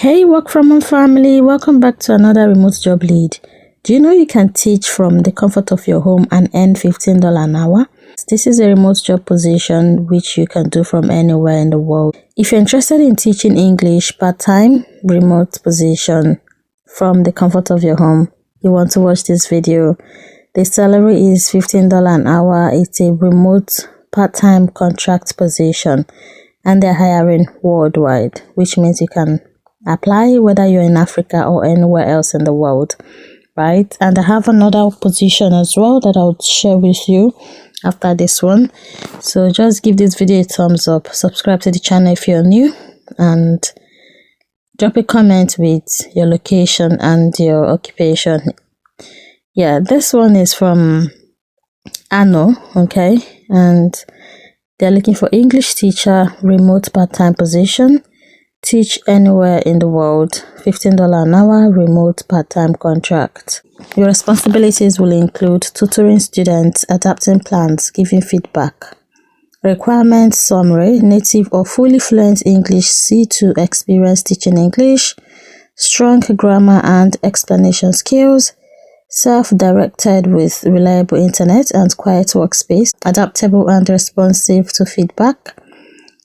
Hey work from home family, welcome back to another remote job lead. Do you know you can teach from the comfort of your home and earn $15 an hour? This is a remote job position which you can do from anywhere in the world. If you're interested in teaching English part-time remote position from the comfort of your home, you want to watch this video. The salary is $15 an hour. It's a remote part-time contract position and they're hiring worldwide, which means you can apply whether you're in Africa or anywhere else in the world, right? And I have another position as well that I'll share with you after this one. So just give this video a thumbs up, subscribe to the channel if you're new, and drop a comment with your location and your occupation. Yeah, this one is from Ano, okay, and they're looking for English teacher, remote part-time position. Teach anywhere in the world, $15 an hour, remote part-time contract. Your responsibilities will include tutoring students, adapting plans, giving feedback. Requirements summary: native or fully fluent English C2 experience teaching English, strong grammar and explanation skills, self-directed with reliable internet and quiet workspace, adaptable and responsive to feedback.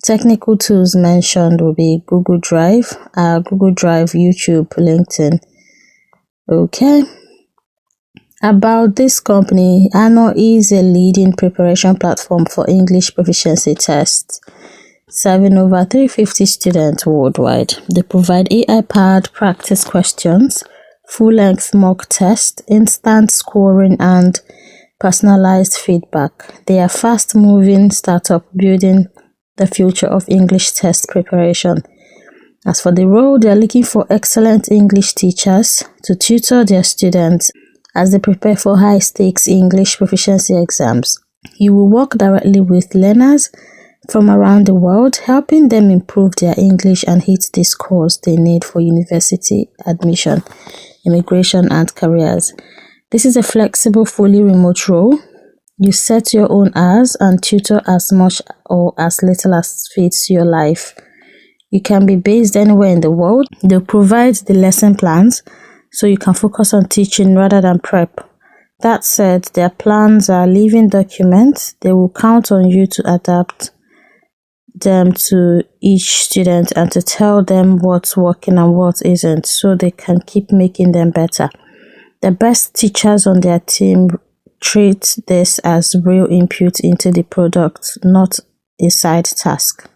Technical tools mentioned will be Google Drive, YouTube, LinkedIn. Okay. About this company, Ano is a leading preparation platform for English proficiency tests, serving over 350 students worldwide. They provide AI-powered practice questions, full-length mock tests, instant scoring, and personalized feedback. They are fast-moving startup building the future of English test preparation. As for the role, they are looking for excellent English teachers to tutor their students as they prepare for high-stakes English proficiency exams. You will work directly with learners from around the world, helping them improve their English and hit the scores they need for university admission, immigration, and careers. This is a flexible, fully remote role. You set your own hours and tutor as much or as little as fits your life. You can be based anywhere in the world. They'll provide the lesson plans so you can focus on teaching rather than prep. That said, their plans are living documents. They will count on you to adapt them to each student and to tell them what's working and what isn't so they can keep making them better. The best teachers on their team treat this as real input into the product, not a side task.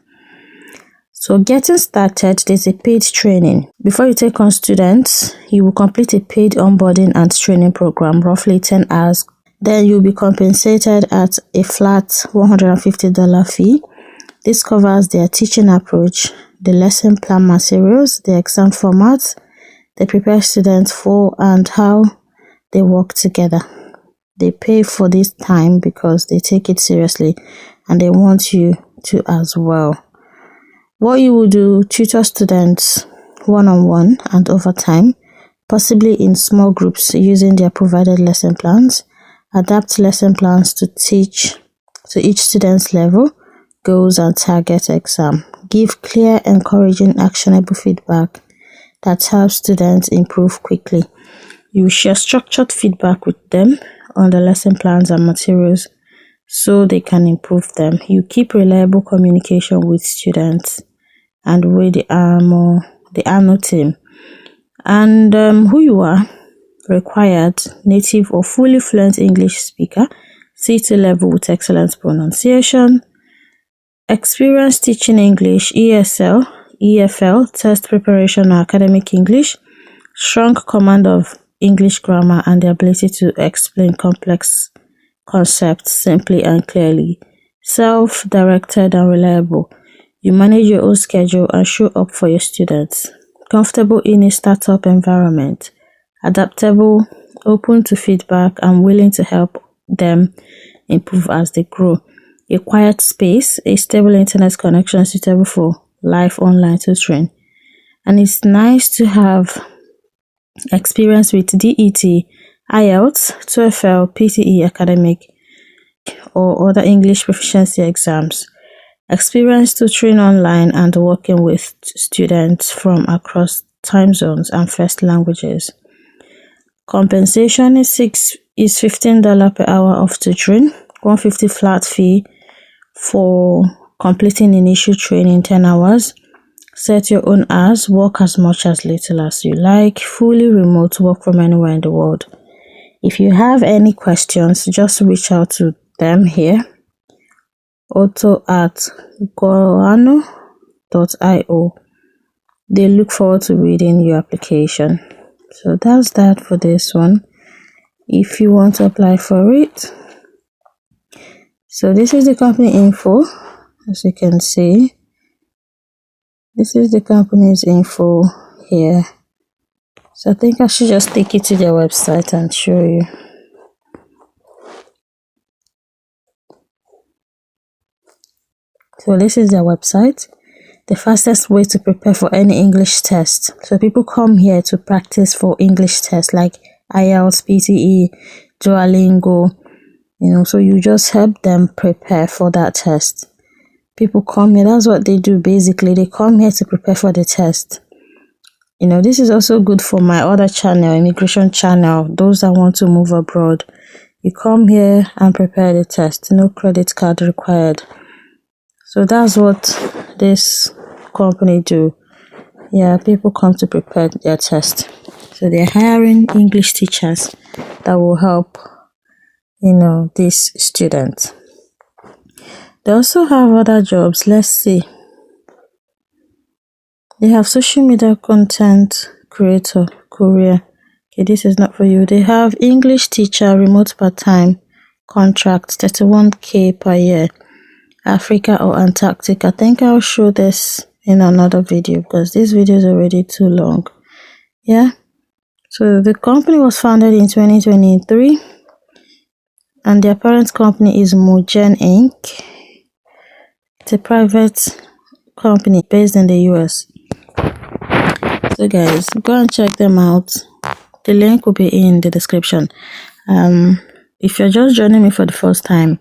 So getting started, there's a paid training. Before you take on students, you will complete a paid onboarding and training program, roughly 10 hours. Then you'll be compensated at a flat $150 fee. This covers their teaching approach, the lesson plan materials, the exam format, they prepare students for, and how they work together. They pay for this time because they take it seriously and they want you to as well. What you will do: tutor students one-on-one and over time, possibly in small groups using their provided lesson plans, adapt lesson plans to teach to each student's level, goals and target exam, give clear, encouraging, actionable feedback that helps students improve quickly. You share structured feedback with them on the lesson plans and materials so they can improve them. You keep reliable communication with students and with the Ano team. And who you are: required native or fully fluent English speaker, C2 level with excellent pronunciation, experience teaching English, ESL, EFL, test preparation or academic English, strong command of English grammar and the ability to explain complex concepts simply and clearly, self-directed and reliable. You manage your own schedule and show up for your students. Comfortable in a startup environment, adaptable, open to feedback and willing to help them improve as they grow. A quiet space, a stable internet connection suitable for live online tutoring. And it's nice to have experience with DET, IELTS, TOEFL, PTE academic or other English proficiency exams. Experience tutoring online and working with students from across time zones and first languages. Compensation is $15 per hour of tutoring, $150 flat fee for completing initial training 10 hours. Set your own hours, work as much as little as you like, fully remote, work from anywhere in the world. If you have any questions, just reach out to them here, otto@goano.io. They look forward to reading your application. So that's that for this one. If you want to apply for it, so this is the company info. As you can see, this is the company's info here. So I think I should just take you to their website and show you. So this is their website. The fastest way to prepare for any English test. So people come here to practice for English tests like IELTS, PTE, Duolingo, so you just help them prepare for that test. People come here, that's what they do basically. They come here to prepare for the test. This is also good for my other channel, immigration channel, those that want to move abroad. You come here and prepare the test, no credit card required. So that's what this company do. Yeah, people come to prepare their test. So they're hiring English teachers that will help, this student. They also have other jobs. Let's see. They have social media content creator, Korea. Okay, this is not for you. They have English teacher, remote part-time contract, 31K per year. Africa or Antarctica. I think I'll show this in another video because this video is already too long. Yeah. So the company was founded in 2023 and their parent company is Mugen Inc. It's a private company based in the US. So guys, go and check them out. The link will be in the description. If you're just joining me for the first time,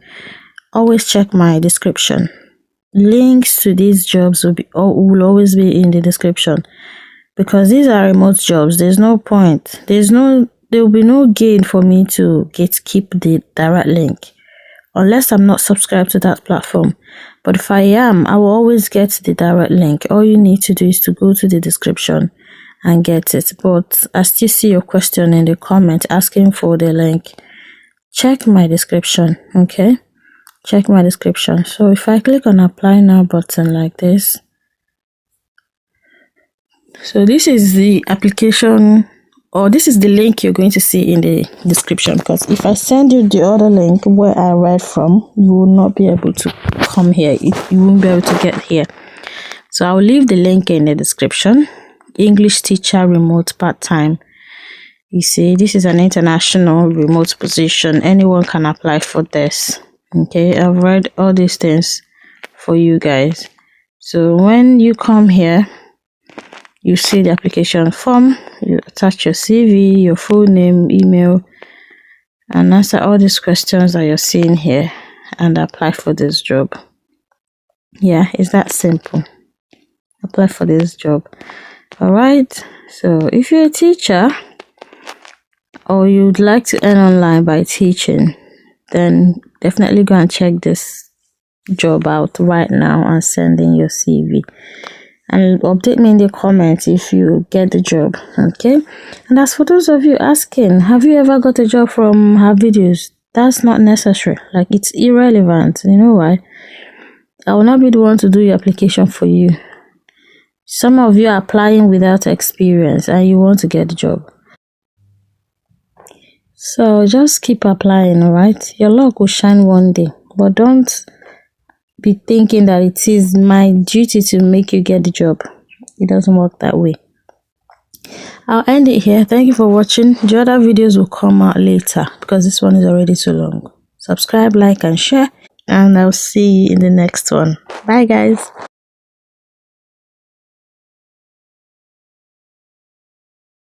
always check my description. Links to these jobs will always be in the description because these are remote jobs. There's no point. There will be no gain for me to keep the direct link unless I'm not subscribed to that platform. But if I am, I will always get the direct link. All you need to do is to go to the description and get it. But I still see your question in the comment asking for the link. Check my description, okay? Check my description. So if I click on apply now button like this, so this is the application, or this is the link you're going to see in the description, because if I send you the other link where I read from, you will not be able to come here. You won't be able to get here. So I'll leave the link in the description. English teacher, remote part-time. You see, this is an international remote position. Anyone can apply for this. Okay, I've read all these things for you guys. So when you come here, you see the application form. You attach your CV, your full name, email, and answer all these questions that you're seeing here and apply for this job. Yeah, it's that simple. Apply for this job. All right. So if you're a teacher or you'd like to earn online by teaching, then definitely go and check this job out right now and send in your CV. And update me in the comments if you get the job, okay? And as for those of you asking, have you ever got a job from her videos? That's not necessary. Like, it's irrelevant. You know why? I will not be the one to do your application for you. Some of you are applying without experience and you want to get the job. So just keep applying, alright? Your luck will shine one day. But don't be thinking that it is my duty to make you get the job. It doesn't work that way. I'll end it here. Thank you for watching. The other videos will come out later because this one is already too long. Subscribe, like, and share. And I'll see you in the next one. Bye, guys.